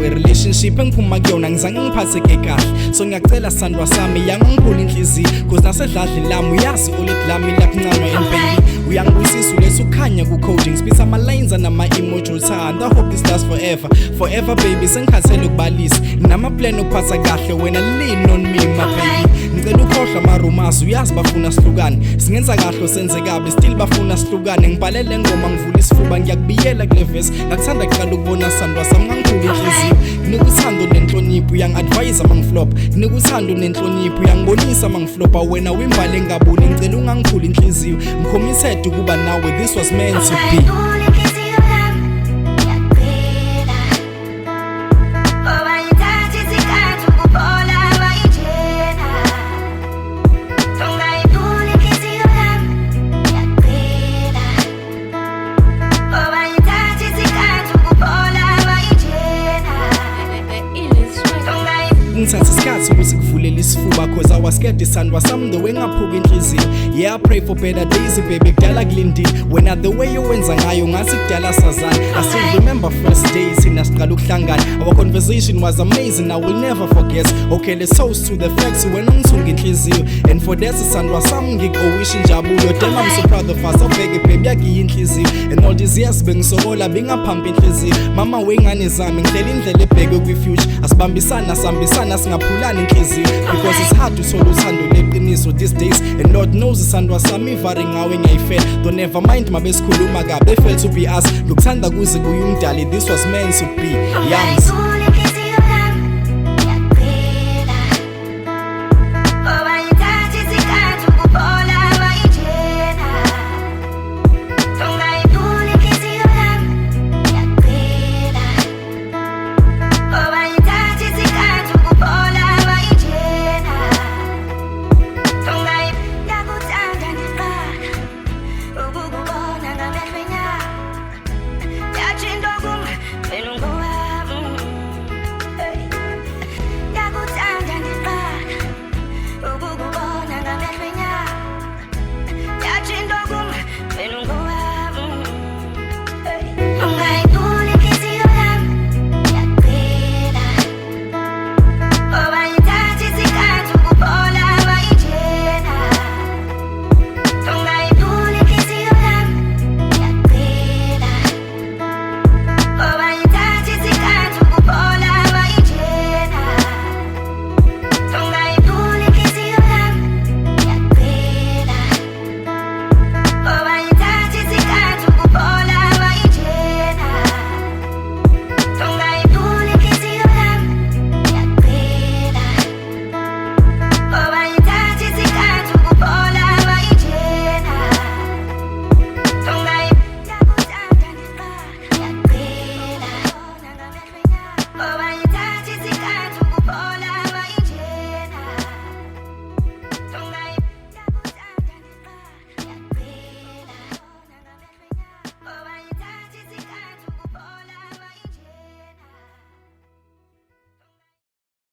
relationship engiphuma kuyona ngizange ngiphatheke kahle so ngiyacela sandwa sami yangiphula inhliziyo cause nasedladleni lami uyazi ulithi lami lakuncane and baby uyangibusisa uletha ukukhanya ku-coding spitha ama-lines anama-emoji uthanda I hope this lasts forever baby sengikhathele ukubalisa nginama-plan okuphatha kahle wena lean on me my baby ngicela ukhohlwa amarumazi uyazi bafuna sihlukane singenza kahle senze kabi still bafuna sihlukane ngibhalele ngoma ngivula isifuba ngiyakubiyela kule verse ngakuthanda kuqala ukubona sandwa sami ngangikhulu inhliziyo nikuthando nenhlonipho uyangi-advise mangiflop nikuthando nenhlonipho uyangibonisa mangiflopa wena wimbale ngabuli ngicela ungangikhulu inhliziyo ngikhomithed ukuba nawe this was meant to be ngithatha isikhathi ukuthi kuvulele isifuba cause I was scared isandwa sami the way ngaphuka inhliziyo yeah I pray for better days baby kudala kulindile wena the way yowenza ngayo ngathi kudala sazana I still remember first days thina siqala ukuhlangana our conversation was amazing I will never forget okay let's toast to the facts wena ngithunga inhliziyo and for that isandwa sami ngikuwisha injabulo damn I'm so proud of us obheke baby yakiyi inhliziyo and all these years bengisokola bengaphampa inhliziyo mama wengane zami ngihlela indlela ebheke kwi-future asibambisana sambisana singaphulani inhliziyo because it's hard to solve uthando leqiniso these days and Lord knows isandwa sami ivare ngawe ngiyayifela don't never mind mabesikhuluma kabi they fail to be us lokuthanda kuze kuye umdali this was meant to be young